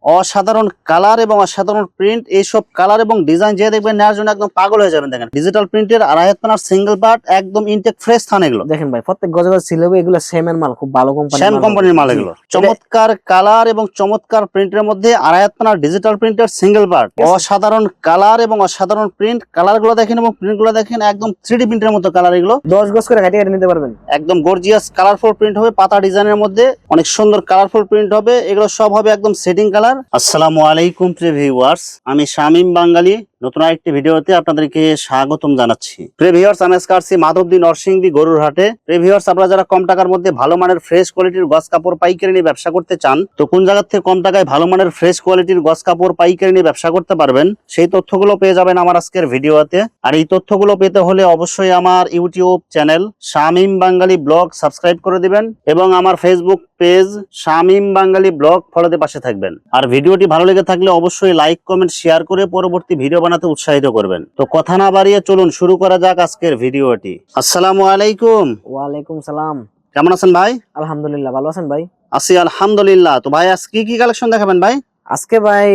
অসাধারণ কালার এবং অসাধারণ প্রিন্ট, এইসব কালার এবং ডিজাইন যে দেখবেন নেওয়ার জন্য একদম পাগল হয়ে যাবেন। দেখেন ডিজিটাল প্রিন্টের আড়াই হাত পানার সিঙ্গেল পার্ট, একদম ইনটেক ফ্রেশ থান এগুলো। দেখেন ভাই প্রত্যেক গজ গজ ছিল এগুলো সেমের মাল, খুব ভালো শ্যাম কোম্পানির মাল এগুলো। চমৎকার কালার এবং চমৎকার প্রিন্টের মধ্যে আড়াই হাত পানার ডিজিটাল প্রিন্টের সিঙ্গেল পার্ট, অসাধারণ কালার এবং অসাধারণ প্রিন্ট। কালার গুলো দেখেন এবং প্রিন্ট গুলো দেখেন, একদম 3D প্রিন্টের মতো কালার এগুলো। 10 গজ করে কাটিয়ে নিতে পারবেন। একদম গর্জিয়াস কালারফুল প্রিন্ট হবে, পাতা ডিজাইনের মধ্যে অনেক সুন্দর কালারফুল প্রিন্ট হবে। এগুলো সব হবে একদম সেটিং কালার। আসসালামু আলাইকুম প্রিয় ভিউয়ার্স, আমি শামীম বাঙালি নতুন আরেকটি ভিডিওতে আপনাদেরকে স্বাগতম জানাচ্ছি। প্রিয় ভিউয়ার্স, আমি আজকে আসছি মাধবদী নরসিংদী গরুর হাটে। প্রিয় ভিউয়ার্স, আপনারা যারা কম টাকার মধ্যে ভালো মানের ফ্রেশ কোয়ালিটির গস কাপড় পাইকারি নিয়ে ব্যবসা করতে চান, তো কোন জায়গা থেকে কম টাকায় ভালো মানের ফ্রেশ কোয়ালিটির গস কাপড় পাইকারি নিয়ে ব্যবসা করতে পারবেন, সেই তথ্যগুলো পেয়ে যাবেন আমার আজকের ভিডিওতে। আর এই তথ্যগুলো পেতে হলে অবশ্যই আমার ইউটিউব চ্যানেল শামীম বাঙালি ব্লগ সাবস্ক্রাইব করে দিবেন এবং আমার ফেসবুক পেজ শামীম বাঙালি ব্লগ ফলোতে পাশে থাকবেন। আর ভিডিওটি ভালো লেগে থাকলে অবশ্যই লাইক কমেন্ট শেয়ার করে পরবর্তী ভিডিও বানাতে উৎসাহিত করবেন। তো কথা না বাড়িয়ে চলুন শুরু করা যাক আজকের ভিডিওটি। আসসালামু আলাইকুম। ওয়ালাইকুম সালাম। কেমন আছেন ভাই? আলহামদুলিল্লাহ, ভালো আছেন ভাই? আছি আলহামদুলিল্লাহ। তো ভাই আজকে কি কালেকশন দেখাবেন ভাই? আজকে ভাই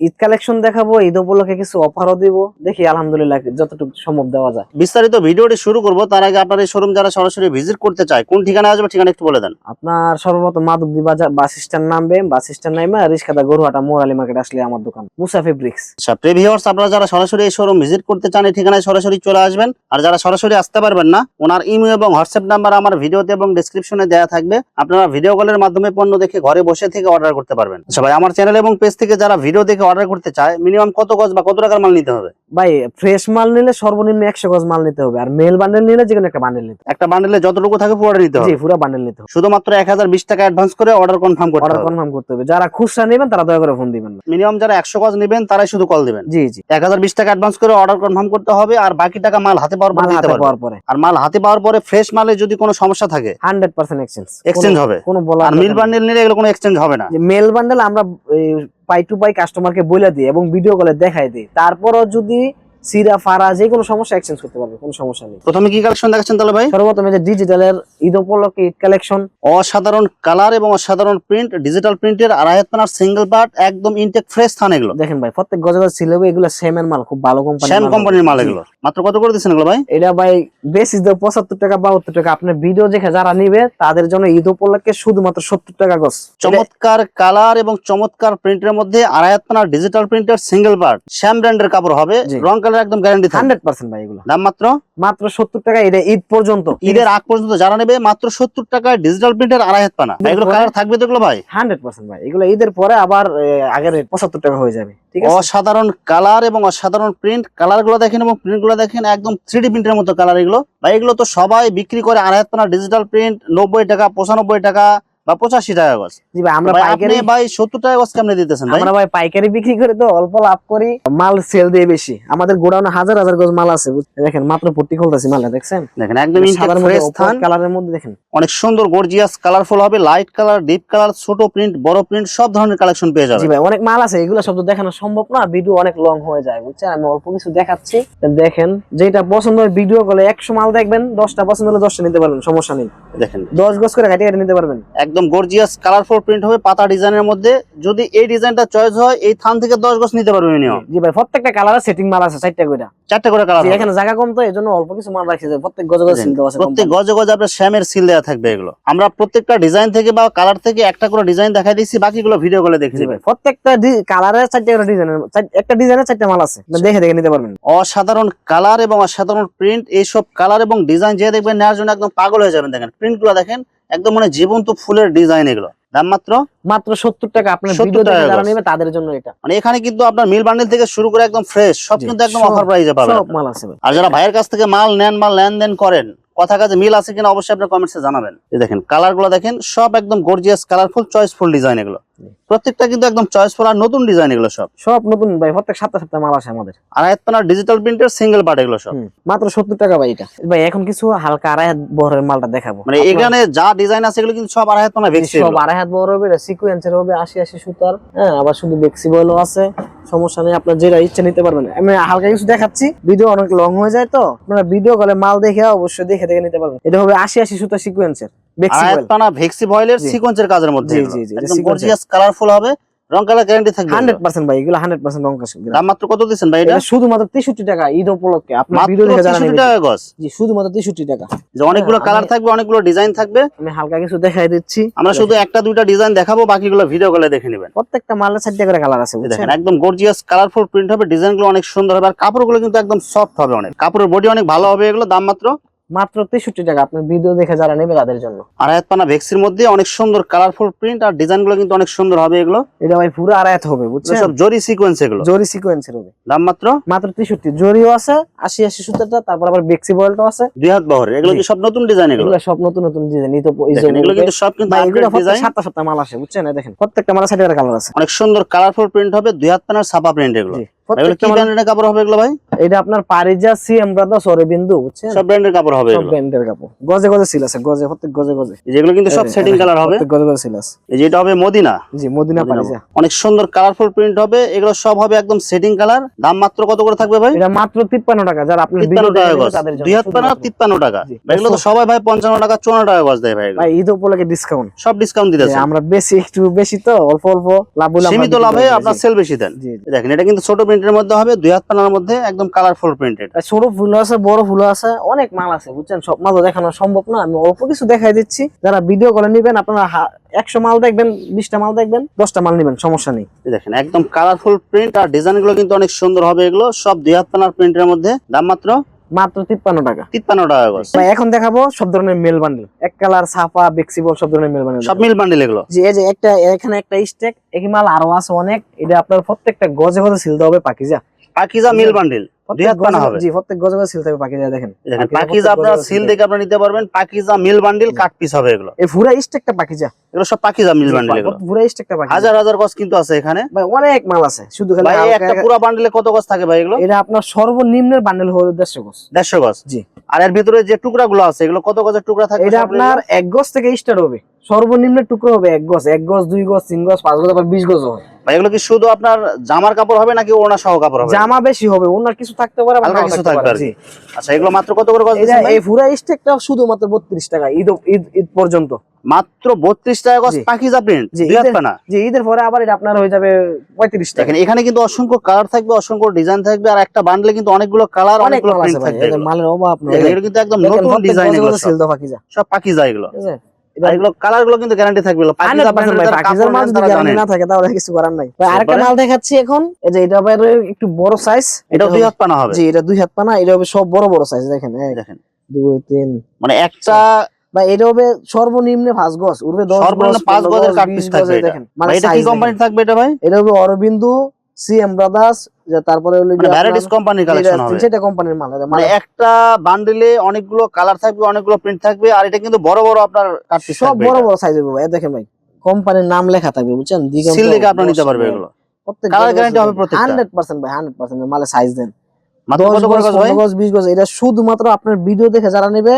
ঈদ কালেকশন দেখাবো, ঈদ উপলক্ষে কিছু অফারও দিব। দেখি আলহামদুলিল্লাহ যতটুকু সম্ভব দেওয়া যায়। বিস্তারিত ভিডিওটি শুরু করব তার আগে আপনার এই শোরুম যারা সরাসরি ভিজিট করতে চায় কোন ঠিকানা আসবে ঠিকানা একটু বলে দেন। আপনার সর্বপ্রথম মাধবদী বাজার বাস স্ট্যান্ড নামবে, বাস স্ট্যান্ড নামে রিস্কাদা গরুহাটা মোরালি মার্কেট আসলে আমার দোকান মুসা ফেব্রিক্স। আচ্ছা প্রিয় ভিউয়ার্স, আপনারা যারা সরাসরি এই শোরুম ভিজিট করতে চান এই ঠিকানায় সরাসরি চলে আসবেন। আর যারা সরাসরি আসতে পারবেন না, ওনার ইমেল এবং হোয়াটসঅ্যাপ নাম্বার আমার ভিডিওতে এবং ডেসক্রিপশনে দেওয়া থাকবে। আপনারা ভিডিও কলের মাধ্যমে পণ্য দেখে ঘরে বসে থেকে অর্ডার করতে পারবেন। আচ্ছা ভাই, আমার চ্যানেল এবং পেজ থেকে যারা ভিডিও দেখে অর্ডার করতে চায় মিনিমাম কত গজ বা কত টাকার মাল নিতে হবে? ভাই ফ্রেশ মাল নিলে সর্বনিম্ন 100 গজ মাল নিতে হবে, আর মেল বান্ডেল নিলে যেকোনো একটা বান্ডেল নিতে হবে। একটা বান্ডেলে যতটুকু থাকে পুরোটা নিতে হবে? জি, পুরো বান্ডেল নিতে হবে। শুধুমাত্র 1020 টাকা অ্যাডভান্স করে অর্ডার কনফার্ম করতে হবে। অর্ডার কনফার্ম করতে হবে। যারা খুচরা নেবেন তারা দয়া করে ফোন দিবেন না। মিনিমাম যারা 100 গজ নেবেন তারাই শুধু কল দিবেন। জি জি, 1020 টাকা অ্যাডভান্স করে অর্ডার কনফার্ম করতে হবে, আর বাকি টাকা মাল হাতে পাওয়ার পরে দিতে পারবেন। আর মাল হাতে পাওয়ার পরে ফ্রেশ মালে যদি কোনো সমস্যা থাকে 100% এক্সচেঞ্জ হবে। কোনো বলা। আর মিল বান্ডেল নিলে এগুলো কোনো এক্সচেঞ্জ হবে না। মেল বান্ডেল আমরা পাই টু পাই কাস্টমারকে বলে দিই এবং ভিডিও কলে দেখাই দিই। তারপরও যদি সিরা ফারা যে কোনো সমস্যা এক্সচেঞ্জ করতে পারবে, কোনো সমস্যা নেই। প্রথমে কি কালেকশন দেখাচ্ছেন তাহলে ভাই? সর্বপ্রথম এই যে ডিজিটালের ঈদ উপলক্ষে ঈদ কালেকশন। অসাধারণ কালার এবং অসাধারণ প্রিন্ট, ডিজিটাল প্রিন্টের আড়াই হাত পানার সিঙ্গেল পার্ট, একদম ইনটেক ফ্রেশ থান এগুলো। দেখেন ভাই প্রত্যেক গজ গজ ছিল এগুলো সেমের মাল, খুব ভালো কোম্পানি, শ্যাম কোম্পানির মাল এগুলো। মাত্র কত করে দিচ্ছেন এগুলো ভাই? এটা ভাই বেশি 75 টাকা 72 টাকা। আপনার ভিডিও দেখে যারা নিবে তাদের জন্য ঈদ উপলক্ষে শুধুমাত্র 70 টাকা গজ। চমৎকার কালার এবং চমৎকার প্রিন্টের মধ্যে আড়াই হাত পানার ডিজিটাল প্রিন্টের সিঙ্গেল পার্ট, শ্যাম ব্র্যান্ডের কাপড় হবে, রং কালার একদম গ্যারান্টি থাকবে 100% ভাই। এগুলো দাম মাত্র 70 টাকা। এটা ঈদ পর্যন্ত, ঈদের আগ পর্যন্ত যারা নেবে মাত্র 70 টাকায় ডিজিটাল প্রিন্টের আড়াই হাত পানা। এগুলো কালার থাকবে তো এগুলো ভাই? 100% ভাই। এগুলো ঈদের পরে আবার আগের 75 টাকা হয়ে যাবে। ঠিক আছে। অসাধারণ কালার এবং অসাধারণ প্রিন্ট। কালার গুলো দেখেন এবং প্রিন্ট গুলো দেখেন, একদম 3D প্রিন্টের মতো কালার এগুলো ভাই। এগুলো তো সবাই বিক্রি করে আড়াই হাত পানা ডিজিটাল প্রিন্ট 90 টাকা, 95 টাকা বা 85 টাকা গজ। জি ভাই, আমরা পাইকারি ভাই 70 টাকা গজ কেমনে দিতেছেন ভাই? আমরা ভাই পাইকারি বিক্রি করে তো অল্প লাভ করি, মাল সেল দিয়ে বেশি। আমাদের গোডাউনে হাজার হাজার গজ মাল আছে। দেখেন মাত্র ভর্তি খুলতেছি মাল, দেখছেন? দেখেন একদম ইনটেক ফ্রেশ থান কালারের মধ্যে দেখেন অনেক সুন্দর গর্জিয়াস কালারফুল হবে। লাইট কালার, ডিপ কালার, ছোট প্রিন্ট, বড় প্রিন্ট সব ধরনের কালেকশন পেয়ে যাবেন। জি ভাই, অনেক মাল আছে। এগুলো সব তো দেখানো সম্ভব না, ভিডিও অনেক লং হয়ে যায় বুঝছেন। আমি অল্প কিছু দেখাচ্ছি, দেখেন যেটা পছন্দ হয় ভিডিও কলে 100 মাল দেখবেন, 10টা পছন্দ হলে 10টা নিতে পারবেন, সমস্যা নেই। দেখেন 10 গজ করে কাটিয়ে নিতে পারবেন। একদম গর্জিয়াস কালারফুল প্রিন্ট হবে পাতা ডিজাইনের মধ্যে। যদি এই ডিজাইনটা চয়েস হয় এই থান থেকে 10 গজ নিতে পারবেন মিনিমাম। জি ভাই, প্রত্যেকটা কালারে সেটিং মাল আছে, 4টা করে। 4টা করে কালার। এখানে জায়গা কম তো এজন্য অল্প কিছু মাল রাখি যায়। প্রত্যেক গজ গজ সিল দেওয়া আছে, প্রত্যেক গজে গজে আপনার শ্যামের সিল দেওয়া থাকবে এগুলো। আমরা প্রত্যেকটা ডিজাইন থেকে বা কালার থেকে একটা করে ডিজাইন দেখাই দিচ্ছি, বাকিগুলো ভিডিও কলে দেখে নেবেন। প্রত্যেকটা কালারের 4টা করে ডিজাইনের, একটা ডিজাইনের 4টা মাল আছে, দেখে দেখে নিতে পারবেন। অসাধারণ কালার এবং অসাধারণ প্রিন্ট, এইসব কালার এবং ডিজাইন যে দেখবেন নেওয়ার জন্য একদম পাগল হয়ে যাবেন। দেখেন প্রিন্ট গুলো দেখেন, একদম মানে জীবন্ত ফুলের ডিজাইন এগুলো। দাম মাত্র 70 টাকা। আপনার ভিডিও দেখে যারা নেবে তাদের জন্য এটা। মানে এখানে কিন্তু আপনার মিল বান্ডেল থেকে শুরু করে একদম ফ্রেশ সব কিন্তু একদম অফার প্রাইসে পাবেন। সব মাল আছে। আর যারা ভাইয়ের কাছ থেকে মাল নেন, মাল লেনদেন করেন, কথা কাজে মিল আছে কিনা অবশ্যই আপনার কমেন্টসে জানাবেন। এই দেখেন কালার গুলো দেখেন, সব একদম গর্জিয়াস কালারফুল চয়েসফুল ডিজাইন এগুলো। প্রত্যেকটা কিন্তু একদম চয়েসফুল আর নতুন ডিজাইন এগুলো সব নতুন ভাই। প্রত্যেক সপ্তাহে মাল আসে আমাদের। আড়াই হাত পানার ডিজিটাল প্রিন্টের সিঙ্গেল পার্ট এগুলো সব মাত্র 70 টাকা ভাই। এটা ভাই এখন কিছু হালকা আড়াই হাত বহরের মালটা দেখাবো। মানে এখানে যা ডিজাইন আছে এগুলো কিন্তু সব আড়াই হাত পানা বেক্সি, সব আড়াই হাত বহর হবে, সিকোয়েন্সের হবে, 80 সুতার। হ্যাঁ, আবার শুধু বেক্সি বয়েলও আছে, সমস্যা নেই। আপনার যেটা ইচ্ছা নিতে পারবেন। আমি হালকা কিছু দেখাচ্ছি, ভিডিও অনেক লং হয়ে যায় তো আপনারা ভিডিও কলে মাল দেখে অবশ্যই দেখে দেখে নিতে পারবেন। এটা হবে 80 সুতা সিকোয়েন্সের বেক্সি বয়েল, ভেক্সি ভয়েলের সিকোয়েন্সের কাজের মধ্যে। জি জি জি, একদম গর্জিয়াস কালারফুল হবে, রং কালার গ্যারান্টি থাকবে 100% ভাই, এগুলো 100% রং কাজ। দাম মাত্র কত দিচ্ছেন ভাই এটা? এটা শুধুমাত্র 63 টাকা ঈদ উপলক্ষে, আপনার মাত্র ভিডিও দেখে জানা 63 নেবেন। টাকা গজ। জি শুধুমাত্র 63 টাকা। যে অনেকগুলো কালার থাকবে, অনেকগুলো ডিজাইন থাকবে। আমি হালকা কিছু দেখাই দিচ্ছি, আমরা শুধু একটা দুইটা ডিজাইন দেখাবো, বাকিগুলো ভিডিও কলে দেখে নেবেন। প্রত্যেকটা মালের 4টা করে কালার আছে, বুঝছেন? দেখেন একদম গর্জিয়াস কালারফুল প্রিন্ট হবে, ডিজাইনগুলো অনেক সুন্দর হবে, আর কাপড়গুলো কিন্তু একদম সফট হবে, অনেক কাপড়ের বডি অনেক ভালো হবে। এগুলো দাম মাত্র 63 টাকা, আপনার ভিডিও দেখে যারা নেবে তাদের জন্য। আড়াইহাত পানা ভেক্সির মধ্যে অনেক সুন্দর কালারফুল প্রিন্ট, আর ডিজাইনগুলো কিন্তু অনেক সুন্দর হবে। এগুলো এটা ভাই পুরো আড়াইহাত হবে, বুঝছেন? সব জরি সিকোয়েন্স, এগুলো জরি সিকোয়েন্সের হবে। দাম মাত্র 63। জরিও আছে 80 সুতাটা, তারপর আবার বেক্সি বয়েলটাও আছে 2 হাত বহরের। এগুলো কি সব নতুন ডিজাইন? এগুলো এগুলো সব নতুন নতুন ডিজাইন। এগুলো কিন্তু সব কিন্তু এগুলো আপডেট ডিজাইন, সপ্তাহ সপ্তাহ মাল আসে, বুঝছেন? দেখেন প্রত্যেকটা মালের 4টা করে কালার আছে। অনেক সুন্দর কালারফুল প্রিন্ট হবে, 2 হাত পানার ছাপা প্রিন্ট। এগুলো জি, এগুলো কি ব্র্যান্ডের কাপড় হবে এগুলো ভাই? এটা আপনার পারিজা সিএম ব্রাদার্স অরবিন্দু, বুঝছেন? সব ব্র্যান্ডের কাপড় হবে সব এগুলো। ব্র্যান্ডের কাপড়, গজে গজে সিল আছে, গজে প্রত্যেক গজে গজে। যেগুলো কিন্তু সব সেটিং কালার হবে, প্রত্যেক গজে গজে সিল আছে। এই যে এটা হবে মদিনা। জি মদিনা পারিজা। অনেক সুন্দর কালারফুল প্রিন্ট হবে, এগুলো সব হবে একদম সেটিং কালার। দাম মাত্র কত করে থাকবে ভাই? এটা মাত্র 53 টাকা, যারা আপনি 53 ভিডিও টাকা দেখে গজ। তাদের জন্য 2 হাত পানা 53 টাকা। জি। ভাই এগুলো তো সবাই ভাই 55 টাকা 54 টাকা গজ দেয় ভাই। এগুলো ভাই ঈদ উপলক্ষে ডিসকাউন্ট, সব ডিসকাউন্ট দিতেছে। আমরা বেশি একটু বেশি তো অল্প অল্প লাভ হলে আমরা সীমিত বিক্রি লাভে করে দিই। আপনার সেল বেশি দেন। জি। দেখেন এটা কিন্তু ছোট প্রিন্টের মধ্যে হবে, 2 হাত পানার মধ্যে একদম কালারফুল প্রিন্টেড। ছোট ফুল আছে, বড় ফুল আছে, অনেক মাল আছে, বুঝছেন? সব মাল দেখানো সম্ভব না, আমি অল্প কিছু দেখাই দিচ্ছি। যারা ভিডিও করে নেবেন, আপনারা 100 মাল দেখবেন, 20টা মাল দেখবেন, 10টা মাল নেবেন, সমস্যা নেই। দেখেন একদম কালারফুল প্রিন্ট, আর ডিজাইন গুলো কিন্তু অনেক সুন্দর হবে। এগুলো সব 2 হাত পানার প্রিন্টের মধ্যে। দাম মাত্র 53 টাকা। 53 টাকা গজ। ভাই এখন দেখাবো সব ধরনের মেল বান্ডেল, এক কালার, ছাপা, বেক্সিবল, সব ধরনের মেল বান্ডেল। সব মিল বান্ডিল এগুলো। জি এই যে একটা, এখানে একটা স্টেক, একই মাল আরো আছে অনেক। এটা আপনার প্রত্যেকটা গজে গজে সিলতে হবে পাকিজা। পাকিজা মিল বান্ডিল 2 হাত পানা হবে। জি প্রত্যেক গজে গজে সিলতে হবে পাকিজা। দেখেন দেখেন পাকিজা আপনারা সিল দেখে আপনারা নিতে পারবেন। পাকিজা মিল বান্ডিল কাট পিস হবে এগুলো। এই পুরো স্টেকটা পাকিজা, এগুলো সব পাকিজা মিল বান্ডিল। এগুলো পুরো স্টেকটা পাকিজা। হাজার হাজার গজ কিন্তু আছে এখানে ভাই অনেক মাল আছে, শুধু খালি ভাই। হালকা একটা পুরো বান্ডিলে কত গজ থাকে ভাই এগুলো? এটা আপনার সর্বনিম্নের বান্ডেল হলো 150 গজ। 150 গজ। জি। আর এর ভিতরে যে টুকরাগুলো আছে এগুলো কত গজের টুকরা থাকে? এটা আপনার 1 গজ থেকে স্টার্ট হবে, সর্বনিম্ন টুকরো হবে 1 গজ, 1 গজ, 2 গজ, 3 গজ, 5 গজ, আবার 20 গজ হবে। ভাই এগুলো কি শুধু আপনার জামার কাপড় হবে নাকি ওড়না সহ কাপড় হবে? জামা বেশি হবে, ওনার কিছু থাকতে পারে, হালকা নাও কিছু থাকতে থাকবে পারে। আর কি। জি। আচ্ছা এগুলো মাত্র কত করে গজ এটা দিচ্ছেন ভাই? এই পুরো স্টেকটা শুধুমাত্র 32 টাকা, ঈদ ঈদ ঈদ পর্যন্ত মাত্র 32 টাকা গজ। জি। পাকিজা প্রিন্ট জি 2 হাত পানা। জি ঈদের পরে আবার এটা আপনার হয়ে যাবে 35 টাকা। দেখেন এখানে কিন্তু অসংখ্য কালার থাকবে, অসংখ্য ডিজাইন থাকবে, আর একটা বান্ডলে কিন্তু অনেকগুলো কালার, অনেক অনেকগুলো মাল আছে প্রিন্ট ভাই, থাকবে। এদের এগুলো। মালের অভাব নেই। দেখেন এগুলো কিন্তু একদম দেখেন নতুন প্রত্যেক ডিজাইন। গজে এগুলো গজে সিল দাও পাকিজা। সব পাকিজা এগুলো। ঠিক আছে? আর এগুলো কালার গুলো কিন্তু গ্যারান্টি থাকবে। এগুলো পাকিজা 100% ব্র্যান্ডের ভাই, যারা পাকিজার কাপড় মাল নেন যদি তারা গ্যারান্টি জানেন। না থাকে তাহলে কিছু করার নাই। ভাই আরেকটা তারপরে? মাল দেখাচ্ছি এখন, এই যে এটা আবার একটু বড় সাইজ। এটাও 2 হাত পানা হবে। জি এটা 2 হাত পানা, এটা হবে সব বড় বড় সাইজ। দেখেন 1 দেখেন 2 3, মানে একটা বা এটা হবে সর্বনিম্ন 5 গজ, উঠবে 10 সর্বনিম্ন গজ, 5 গজের কাট 20 পিস থাকবে। এটা দেখেন মানে ভাই এটা কি size কোম্পানির দেখেন। থাকবে এটা ভাই? এটা হবে অরবিন্দু সিএম ব্রাদার্স, যে তারপরে হলো মানে ভ্যারাইটিস কোম্পানির কালেকশন হবে। সেটা কোম্পানির মাল। এটা মানে একটা বান্ডেলে অনেকগুলো কালার থাকবে, অনেকগুলো প্রিন্ট থাকবে, আর এটা কিন্তু বড় বড় আপনার কাট পিস সব থাকবে। বড় বড় সাইজ হবে ভাই। দেখেন ভাই কোম্পানির নাম লেখা থাকবে, বুঝছেন? দিগন্ত সিল দেখে আপনি নিতে পারবে এগুলো। প্রত্যেক কালার গ্যারান্টি হবে প্রত্যেকটা। 100% ভাই, 100% মালে সাইজ দেন। মাত্র 10 কত করে গজ, গজ ভাই? 15 গজ, 20 গজ। এটা শুধুমাত্র আপনার ভিডিও দেখে যারা নেবে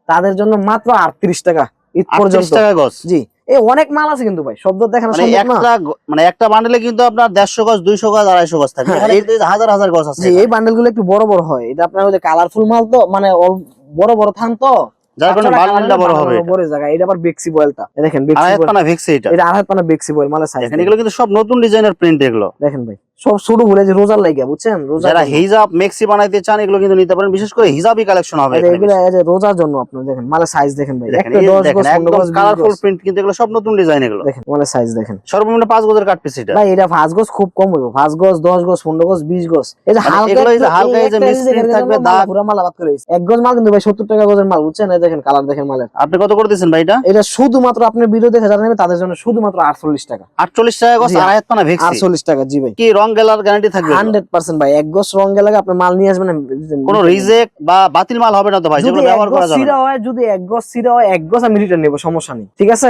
তাদের জন্য মাত্র 38 টাকা ঈদ 38 পর্যন্ত। টাকা গজ। জি এই অনেক মাল আছে কিন্তু ভাই, শব্দ দেখানো মানে সম্ভব না। একটা মানে একটা বান্ডেলে কিন্তু আপনার 150 গজ, 200 গজ, 250 গজ থাকবে। হ্যাঁ, এখানে কিন্তু হাজার হাজার গজ আছে। জি এই বান্ডেল গুলো একটু বড় বড় হয়। এটা আপনার ওই যে কালারফুল মাল তো, মানে বড় বড় থান তো, যার কারণে তাছাড়া বান্ডেলটা বড় হবে। বান্ডেল বড় জায়গা। এটা আবার বেক্সি বয়েলটা দেখেন, বেক্সি আড়াই বয়েল, পানা ভেক্সি এটা। এটা আড়াই পানা বেক্সি বয়েল মালের সাইজ। দেখেন এগুলো কিন্তু সব নতুন ডিজাইনের প্রিন্ট এগুলো। দেখেন ভাই সব ছোট ভুলে যে রোজার লাগিয়া, বুঝছেন? রোজার যারা জন্য। হিজাব মেক্সি বানাইতে চান এগুলো কিন্তু নিতে পারেন। বিশেষ করে হিজাবি কালেকশন হবে এই যে এখানে এগুলো বেশি। এই যে রোজার জন্য আপনার দেখেন মালের সাইজ দেখেন ভাই, দেখেন একটা এই 10 দেখেন গজ, 15 একদম গজ, 20 কালারফুল গজ। প্রিন্ট, কিন্তু এগুলো সব নতুন ডিজাইন এগুলো। দেখেন মালের সাইজ দেখেন। সর্বনিম্ন 5 গজের কাট পিস এটা। ভাই এটা 5 গজ খুব কম হইব, 5 গজ, 10 গজ, 15 গজ, 20 গজ। এই যে মানে হালকা এগুলো এই যে হালকা এই যে একটা মিস্ত্রি থাকবে দাগ। পুরো মাল আবাদ করে 1 গজ মাল কিন্তু ভাই 70 টাকা গজের মাল, বুঝছেন? এই দেখেন কালার দেখেন মালের। আপনি কত করে দিচ্ছেন ভাই এটা? এটা শুধুমাত্র আপনার ভিডিও দেখে যারা নেবে তাদের জন্য শুধুমাত্র 48 টাকা। 48 টাকা গজ, জি, আড়াই হাত পানা ভেক্সি। 48 টাকা। জি ভাই কি রং গেলার গ্যারান্টি থাকবে? 100% ভাই। 1 গজ রঙে লাগে আপনার মাল নিয়ে আসবেন, কোনো রিজেক্ট বা বাতিল মাল হবে না তো ভাই? যদি যেগুলো 1 ব্যবহার করা গজ যাবে সিরা না। হয়, যদি 1 গজ সিরা হয়, 1 গজ আমি রিটার্ন নেব, সমস্যা নেই। ঠিক আছে?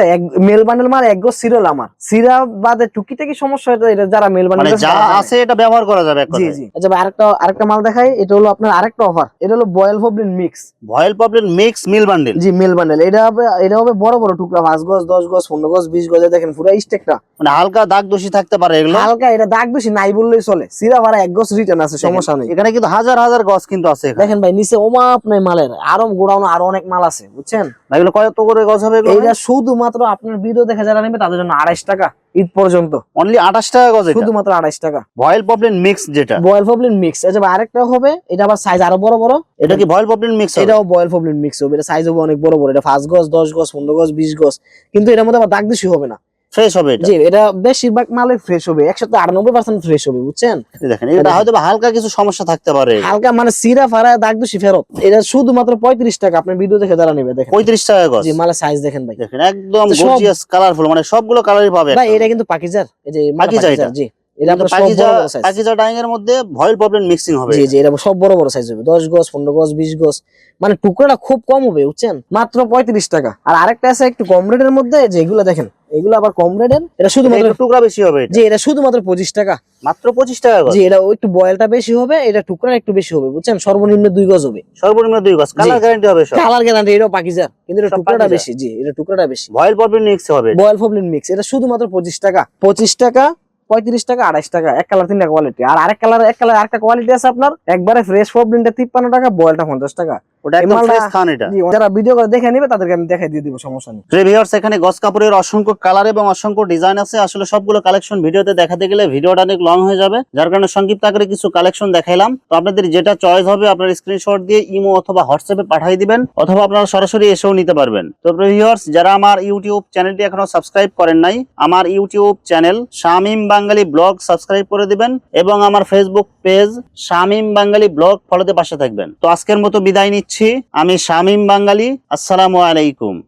মেল বান্ডেল মাল 1 গজ সিরা হলো আমার, সিরা বাদে টুকিটাকি সমস্যা হয়, এটা যারা মেল মানে বান্ডেল যা আছে এটা ব্যবহার করা যাবে এক জি কথায়। জি। আচ্ছা ভাই আরেকটা মাল দেখাই। এটা হলো আপনার আরেকটা অফার। এটা হলো বয়েল পপলিন মিক্স। ভয়েল পপলিন মিক্স মিল বান্ডিল। জি মেল বান্ডেল। এটা হবে বড় বড় টুকরা, 5 গজ, 10 গজ, 15 গজ, 20 গজ। দেখেন পুরো স্টেকটা মানে হালকা দাগ দোষী থাকতে পারে এগুলো। হালকা, এটা দাগ বেশি নাই নাই বললেই চলে। সিরা ভাড়া 1 গজ রিটার্ন আছে, সমস্যা নেই। এখানে কিন্তু হাজার হাজার গজ কিন্তু আছে এখানে। দেখেন ভাই নিচে অমাপ নাই মালের, আরো গোডাউন আরো অনেক মাল আছে, বুঝছেন? এগুলো কত করে গজ হবে এগুলো? এইটা শুধুমাত্র আপনার ভিডিও দেখে যারা নেবে তাদের জন্য 28 টাকা ঈদ পর্যন্ত, অনলি 28 টাকা গজ। এটা শুধুমাত্র 28 টাকা। ভয়েল পপলিন মিক্স যেটা, বয়েল পপলিন মিক্স। আচ্ছা ভাই আরেকটা হবে, এটা আবার সাইজ আরো বড় বড়। এটা কি ভয়েল পপলিন মিক্স? এটাও বয়েল পপলিন মিক্স হবে, এটা সাইজ হবে অনেক বড় বড়। এটা 5 গজ, 10 গজ, 15 গজ, 20 গজ, কিন্তু এটার মধ্যে আবার দাগ বেশি হবে না, ফ্রেশ হবে এটা। জি এটা বেশিরভাগ মালে ফ্রেশ হবে, 198% ফ্রেশ হবে, বুঝছেন? দেখেন এটা হয়তো হালকা কিছু সমস্যা থাকতে পারে, হালকা মানে সিরা ফারা দাগ দোষী ফেরত। এটা শুধুমাত্র 35 টাকা, আপনার ভিডিও দেখে যারা নেবে। দেখেন 35 টাকা গজ। জি মালের সাইজ দেখেন ভাই, দেখেন একদম তো সব- গর্জিয়াস কালারফুল, মানে সবগুলো কালারই পাবে ভাই এটা কিন্তু পাকিজার, এই যে পাকিজা এটা। জি এটা আপনার সব পাকিজা, বড় বড় সাইজ। পাকিজা ডাইং এর মধ্যে ভয়েল পপলিন মিক্সিং হবে। জি জি এটা সব বড় বড় সাইজ হবে, 10 গজ, 15 গজ, 20 গজ, মানে টুকরাটা খুব কম হবে, বুঝছেন? মাত্র 35 টাকা। আর আরেকটা আছে একটু কম রেটের মধ্যে, যেগুলো দেখেন এগুলো আবার কম রেটের, এটা শুধুমাত্র এটা টুকরা বেশি হবে এটা। জি এটা শুধুমাত্র 25 টাকা। মাত্র 25 টাকা গজ। জি এটা একটু বয়েলটা বেশি হবে, এটা টুকরা একটু বেশি হবে, বুঝছেন? সর্বনিম্ন 2 গজ হবে, সর্বনিম্ন 2 গজ, কালার গ্যারান্টি হবে সব। Colour guarantee. এটাও পাকিজার, কিন্তু এটা সব টুকরাটা পাকিজা। বেশি। জি এটা টুকরাটা বেশি। ভয়েল পপলিন মিক্স হবে। বয়েল ফবলিন মিক্স, এটা শুধুমাত্র 25 টাকা। 25 টাকা, 35 টাকা, 28 টাকা। এক কালার 3টা কোয়ালিটি। আর এক কালার আরেকটা কোয়ালিটি আছে আপনার, একবারে ফ্রেশ ফবলিনটা 53 টাকা, বয়েলটা 50 টাকা। ওটা এই একদম মালটা- ফ্রেশ খান এটা। জি, যারা ভিডিও করে দেখে নিবে তাদেরকে আমি দেখাই দিয়ে দিব, সমস্যা নেই। ভিউয়ার্স এখানে গজ কাপড়ের অসংখ্য কালার এবং অসংখ্য ডিজাইন আছে। আসলে সবগুলো কালেকশন ভিডিওতে দেখাতে গেলে ভিডিওটা অনেক লং হয়ে যাবে, যার কারণে সংক্ষিপ্ত আকারে কিছু কালেকশন দেখাইলাম। তো আপনাদের যেটা চয়েস হবে আপনার স্ক্রিনশট দিয়ে ইমো অথবা হোয়াটসঅ্যাপে পাঠিয়ে দিবেন, অথবা আপনারা সরাসরি এসেও নিতে পারবেন। তো ভিউয়ার্স যারা আমার ইউটিউব চ্যানেলটি এখনো সাবস্ক্রাইব করেন নাই, আমার ইউটিউব চ্যানেল শামীম বাঙালি ব্লগ সাবস্ক্রাইব করে দিবেন, এবং আমার ফেসবুক পেজ শামীম বাঙালি ব্লগ ফলোতে পাশে থাকবেন। তো আজকের মতো বিদায় নিচ্ছি, আমি শামীম বাঙালি। আসসালামু আলাইকুম।